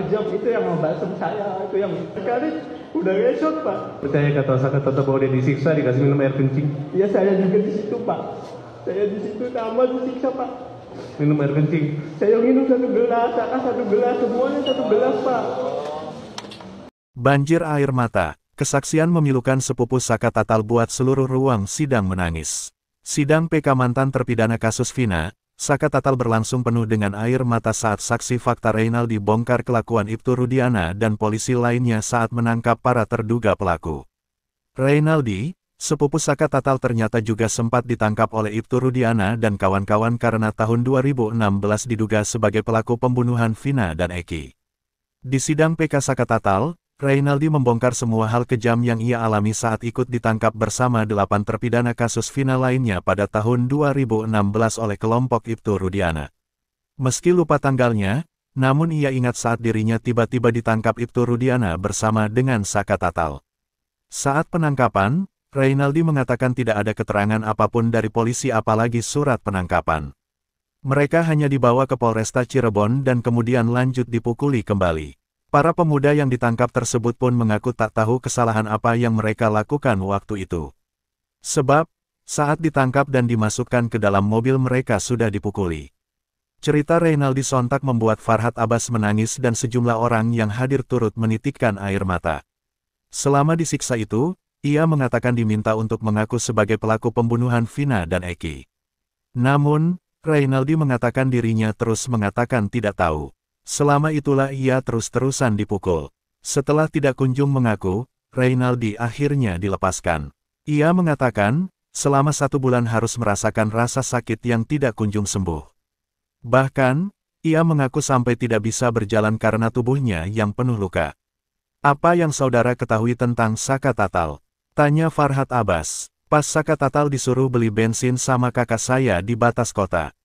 kejam, itu yang membalsam saya, itu yang sekali udah ngesot Pak. Percaya kata kata bahwa dia disiksa dikasih minum air kencing. Ya saya juga di situ Pak. Saya di situ sama disiksa Pak. Minum air kencing. Saya minum satu gelas, semuanya satu gelas Pak. Banjir air mata. Kesaksian memilukan sepupu Saka Tatal buat seluruh ruang sidang menangis. Sidang PK mantan terpidana kasus Vina, Saka Tatal berlangsung penuh dengan air mata saat saksi fakta Reynaldi bongkar kelakuan Ibtu Rudiana dan polisi lainnya saat menangkap para terduga pelaku. Reynaldi, sepupu Saka Tatal ternyata juga sempat ditangkap oleh Ibtu Rudiana dan kawan-kawan karena tahun 2016 diduga sebagai pelaku pembunuhan Vina dan Eki. Di sidang PK Saka Tatal, Reynaldi membongkar semua hal kejam yang ia alami saat ikut ditangkap bersama 8 terpidana kasus Vina lainnya pada tahun 2016 oleh kelompok Ibtu Rudiana. Meski lupa tanggalnya, namun ia ingat saat dirinya tiba-tiba ditangkap Ibtu Rudiana bersama dengan Saka Tatal. Saat penangkapan, Reynaldi mengatakan tidak ada keterangan apapun dari polisi apalagi surat penangkapan. Mereka hanya dibawa ke Polresta Cirebon dan kemudian lanjut dipukuli kembali. Para pemuda yang ditangkap tersebut pun mengaku tak tahu kesalahan apa yang mereka lakukan waktu itu. Sebab, saat ditangkap dan dimasukkan ke dalam mobil mereka sudah dipukuli. Cerita Reynaldi sontak membuat Farhad Abbas menangis dan sejumlah orang yang hadir turut menitikkan air mata. Selama disiksa itu, ia mengatakan diminta untuk mengaku sebagai pelaku pembunuhan Vina dan Eki. Namun, Reynaldi mengatakan dirinya terus mengatakan tidak tahu. Selama itulah ia terus-terusan dipukul. Setelah tidak kunjung mengaku, Reynaldi akhirnya dilepaskan. Ia mengatakan, selama 1 bulan harus merasakan rasa sakit yang tidak kunjung sembuh. Bahkan, ia mengaku sampai tidak bisa berjalan karena tubuhnya yang penuh luka. Apa yang saudara ketahui tentang Saka Tatal? Tanya Farhad Abbas. Pas Saka Tatal disuruh beli bensin sama kakak saya di batas kota.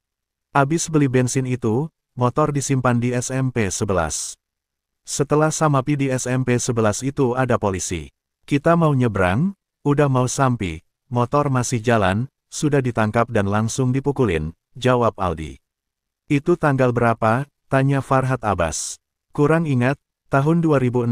Abis beli bensin itu, motor disimpan di SMP 11. Setelah samapi di SMP 11 itu ada polisi. Kita mau nyebrang, udah mau sampai, motor masih jalan, sudah ditangkap dan langsung dipukulin, jawab Aldi. Itu tanggal berapa? Tanya Farhad Abbas. Kurang ingat, tahun 2016,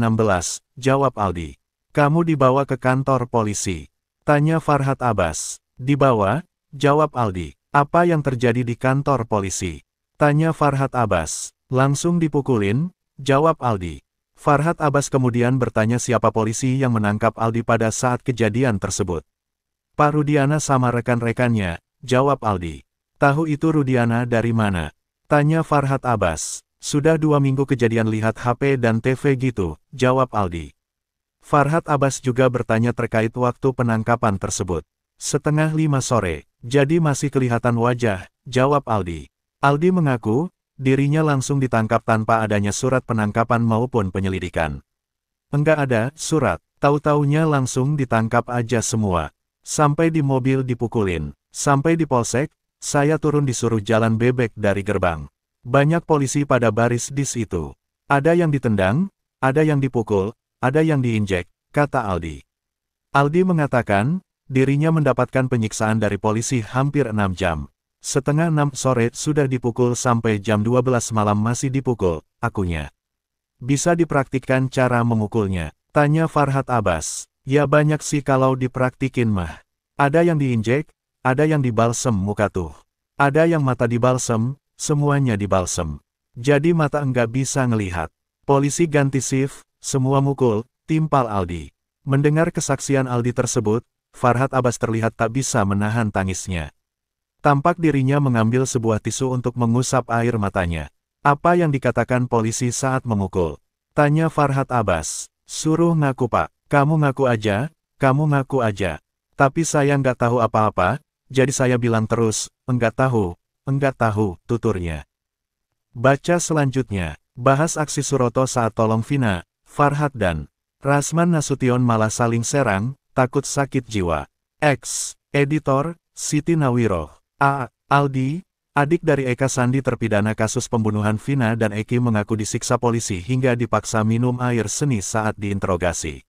jawab Aldi. Kamu dibawa ke kantor polisi. Tanya Farhad Abbas. Dibawa? Jawab Aldi. Apa yang terjadi di kantor polisi? Tanya Farhad Abbas. Langsung dipukulin? Jawab Aldi. Farhad Abbas kemudian bertanya siapa polisi yang menangkap Aldi pada saat kejadian tersebut. Pak Rudiana sama rekan-rekannya, jawab Aldi. Tahu itu Rudiana dari mana? Tanya Farhad Abbas. Sudah 2 minggu kejadian lihat HP dan TV gitu, jawab Aldi. Farhad Abbas juga bertanya terkait waktu penangkapan tersebut. Setengah 5 sore, jadi masih kelihatan wajah, jawab Aldi. Aldi mengaku, dirinya langsung ditangkap tanpa adanya surat penangkapan maupun penyelidikan. Enggak ada surat, tahu-taunya langsung ditangkap aja semua. Sampai di mobil dipukulin, sampai di polsek, saya turun disuruh jalan bebek dari gerbang. Banyak polisi pada baris di situ. Ada yang ditendang, ada yang dipukul, ada yang diinjek, kata Aldi. Aldi mengatakan, dirinya mendapatkan penyiksaan dari polisi hampir 6 jam. Setengah 6 sore sudah dipukul sampai jam 12 malam masih dipukul, akunya. Bisa dipraktikkan cara memukulnya? Tanya Farhad Abbas. Ya banyak sih kalau dipraktikin mah. Ada yang diinjek, ada yang dibalsem muka tuh. Ada yang mata dibalsem, semuanya dibalsem. Jadi mata enggak bisa ngelihat. Polisi ganti shift, semua mukul, timpal Aldi. Mendengar kesaksian Aldi tersebut, Farhad Abbas terlihat tak bisa menahan tangisnya. Tampak dirinya mengambil sebuah tisu untuk mengusap air matanya. Apa yang dikatakan polisi saat memukul? Tanya Farhad Abbas. Suruh ngaku Pak, kamu ngaku aja, kamu ngaku aja. Tapi saya nggak tahu apa-apa, jadi saya bilang terus, enggak tahu, tuturnya. Baca selanjutnya, bahas aksi Suroto saat tolong Vina, Farhad dan Rasman Nasution malah saling serang, takut sakit jiwa. X, editor, Siti Nawiroh. Aldi, adik dari Eka Sandi terpidana kasus pembunuhan Vina dan Eki mengaku disiksa polisi hingga dipaksa minum air seni saat diinterogasi.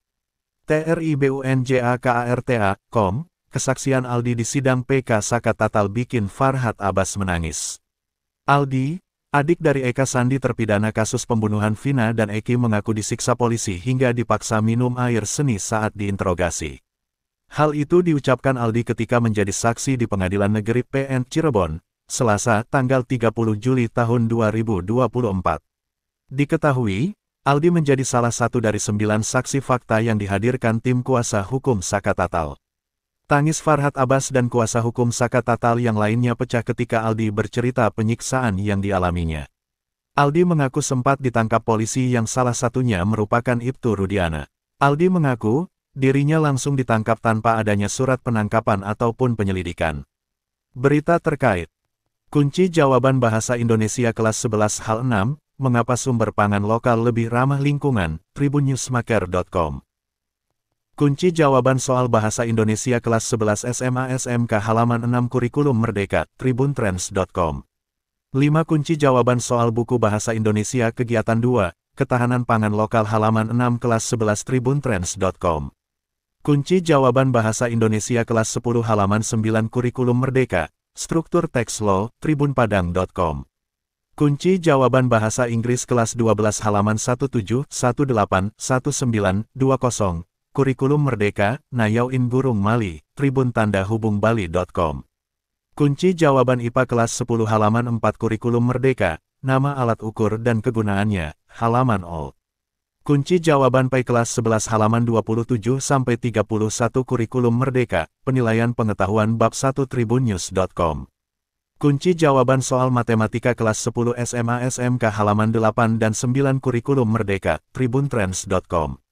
TRIBUNJAKARTA.com, kesaksian Aldi di sidang PK Saka Tatal bikin Farhad Abbas menangis. Aldi, Adik dari Eka Sandi terpidana kasus pembunuhan Vina dan Eki mengaku disiksa polisi hingga dipaksa minum air seni saat diinterogasi. Hal itu diucapkan Aldi ketika menjadi saksi di Pengadilan Negeri PN Cirebon, Selasa, tanggal 30 Juli tahun 2024. Diketahui, Aldi menjadi salah satu dari 9 saksi fakta yang dihadirkan tim kuasa hukum Saka Tatal. Tangis Farhat Abbas dan kuasa hukum Saka Tatal yang lainnya pecah ketika Aldi bercerita penyiksaan yang dialaminya. Aldi mengaku sempat ditangkap polisi yang salah satunya merupakan Ibtu Rudiana. Aldi mengaku, dirinya langsung ditangkap tanpa adanya surat penangkapan ataupun penyelidikan. Berita terkait kunci jawaban bahasa Indonesia kelas 11 hal 6, mengapa sumber pangan lokal lebih ramah lingkungan, tribunnewsmaker.com. Kunci jawaban soal bahasa Indonesia kelas 11 SMA SMK halaman 6 kurikulum merdeka, tribuntrends.com. 5 kunci jawaban soal buku bahasa Indonesia kegiatan 2, ketahanan pangan lokal halaman 6 kelas 11 tribuntrends.com. Kunci jawaban bahasa Indonesia kelas 10 halaman 9 kurikulum merdeka, struktur teks law, tribunpadang.com. Kunci jawaban bahasa Inggris kelas 12 halaman 17, 18, 19, 20, kurikulum merdeka, Nayauin Burung Mali, tribuntandahubungbali.com. Kunci jawaban IPA kelas 10 halaman 4 kurikulum merdeka, nama alat ukur dan kegunaannya, halaman all. Kunci jawaban PAI kelas 11 halaman 27-31 kurikulum merdeka, penilaian pengetahuan bab 1 tribunnews.com. Kunci jawaban soal matematika kelas 10 SMA SMK halaman 8 dan 9 kurikulum merdeka, tribuntrends.com.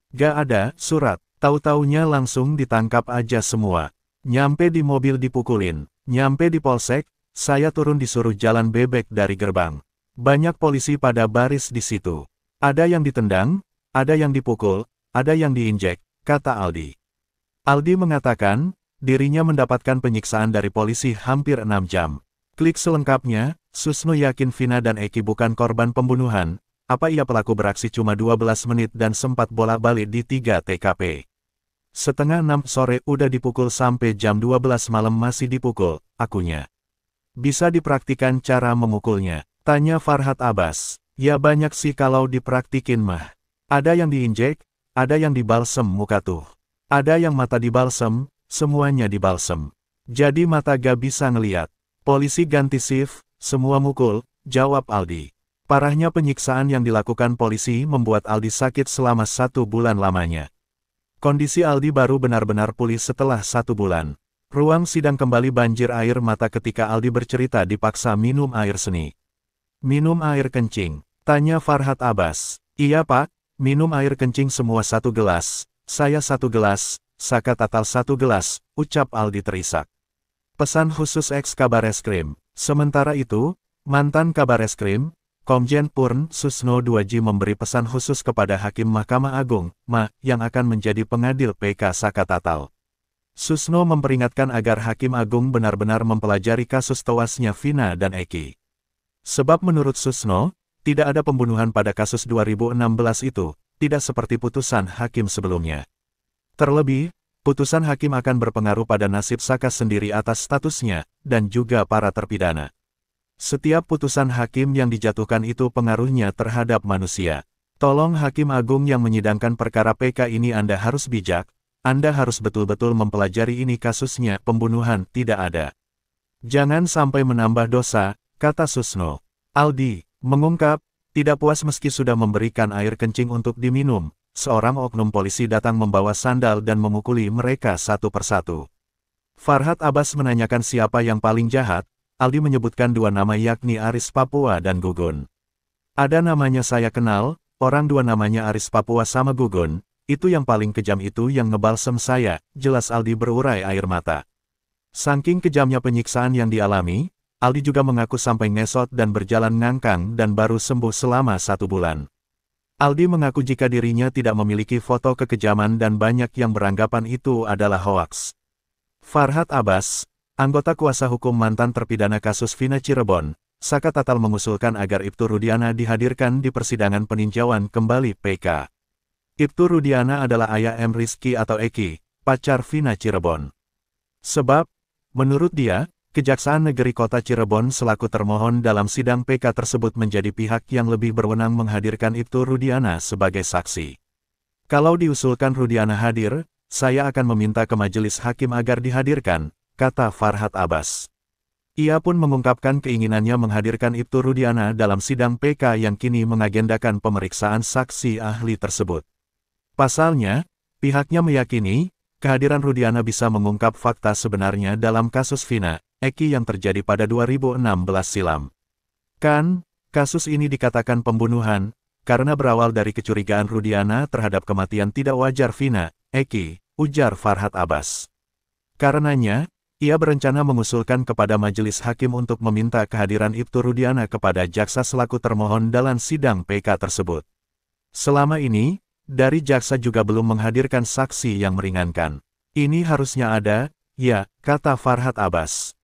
Gak ada surat, tahu-taunya langsung ditangkap aja semua. Nyampe di mobil dipukulin, nyampe di polsek, saya turun disuruh jalan bebek dari gerbang. Banyak polisi pada baris di situ. Ada yang ditendang, ada yang dipukul, ada yang diinjek, kata Aldi. Aldi mengatakan, dirinya mendapatkan penyiksaan dari polisi hampir 6 jam. Klik selengkapnya, Susno yakin Vina dan Eki bukan korban pembunuhan. Apa ia pelaku beraksi cuma 12 menit dan sempat bolak-balik di 3 TKP. Setengah 6 sore udah dipukul sampai jam 12 malam masih dipukul, akunya. Bisa dipraktikan cara memukulnya, tanya Farhat Abbas. Ya banyak sih kalau dipraktikin mah. Ada yang diinjek, ada yang dibalsem muka tuh. Ada yang mata dibalsem, semuanya dibalsem. Jadi mata gak bisa ngeliat. Polisi ganti shift, semua mukul, jawab Aldi. Parahnya penyiksaan yang dilakukan polisi membuat Aldi sakit selama 1 bulan lamanya. Kondisi Aldi baru benar-benar pulih setelah 1 bulan. Ruang sidang kembali banjir air mata ketika Aldi bercerita dipaksa minum air seni. Minum air kencing, tanya Farhat Abbas. Iya pak, minum air kencing semua 1 gelas, saya 1 gelas, Saka Tatal 1 gelas, ucap Aldi terisak. Pesan khusus ex-Kabareskrim. Sementara itu, mantan Kabareskrim, Komjen Purn Susno 2J memberi pesan khusus kepada Hakim Mahkamah Agung, yang akan menjadi pengadil PK Saka Tatal. Susno memperingatkan agar Hakim Agung benar-benar mempelajari kasus tewasnya Vina dan Eki. Sebab menurut Susno, tidak ada pembunuhan pada kasus 2016 itu, tidak seperti putusan hakim sebelumnya. Terlebih, putusan hakim akan berpengaruh pada nasib Saka sendiri atas statusnya, dan juga para terpidana. Setiap putusan hakim yang dijatuhkan itu pengaruhnya terhadap manusia. Tolong Hakim Agung yang menyidangkan perkara PK ini Anda harus bijak, Anda harus betul-betul mempelajari ini kasusnya pembunuhan tidak ada. Jangan sampai menambah dosa, kata Susno. Aldi mengungkap, tidak puas meski sudah memberikan air kencing untuk diminum, seorang oknum polisi datang membawa sandal dan memukuli mereka satu persatu. Farhat Abbas menanyakan siapa yang paling jahat. Aldi menyebutkan 2 nama yakni Aris Papua dan Gugun. Ada namanya saya kenal, orang 2 namanya Aris Papua sama Gugun, itu yang paling kejam itu yang ngebalsem saya, jelas Aldi berurai air mata. Saking kejamnya penyiksaan yang dialami, Aldi juga mengaku sampai ngesot dan berjalan ngangkang dan baru sembuh selama 1 bulan. Aldi mengaku jika dirinya tidak memiliki foto kekejaman dan banyak yang beranggapan itu adalah hoaks. Farhat Abbas, anggota kuasa hukum mantan terpidana kasus Vina Cirebon, Saka Tatal mengusulkan agar Ibtu Rudiana dihadirkan di persidangan peninjauan kembali PK. Ibtu Rudiana adalah ayah M. Rizky atau Eki, pacar Vina Cirebon. Sebab, menurut dia, Kejaksaan Negeri Kota Cirebon selaku termohon dalam sidang PK tersebut menjadi pihak yang lebih berwenang menghadirkan Ibtu Rudiana sebagai saksi. Kalau diusulkan Rudiana hadir, saya akan meminta ke majelis hakim agar dihadirkan, kata Farhad Abbas. Ia pun mengungkapkan keinginannya menghadirkan Ibtu Rudiana dalam sidang PK yang kini mengagendakan pemeriksaan saksi ahli tersebut. Pasalnya, pihaknya meyakini, kehadiran Rudiana bisa mengungkap fakta sebenarnya dalam kasus Vina, Eki yang terjadi pada 2016 silam. Kan, kasus ini dikatakan pembunuhan, karena berawal dari kecurigaan Rudiana terhadap kematian tidak wajar Vina, Eki, ujar Farhad Abbas. Karenanya, ia berencana mengusulkan kepada majelis hakim untuk meminta kehadiran Ibtu Rudiana kepada jaksa selaku termohon dalam sidang PK tersebut. Selama ini, dari jaksa juga belum menghadirkan saksi yang meringankan. Ini harusnya ada, ya, kata Farhad Abbas.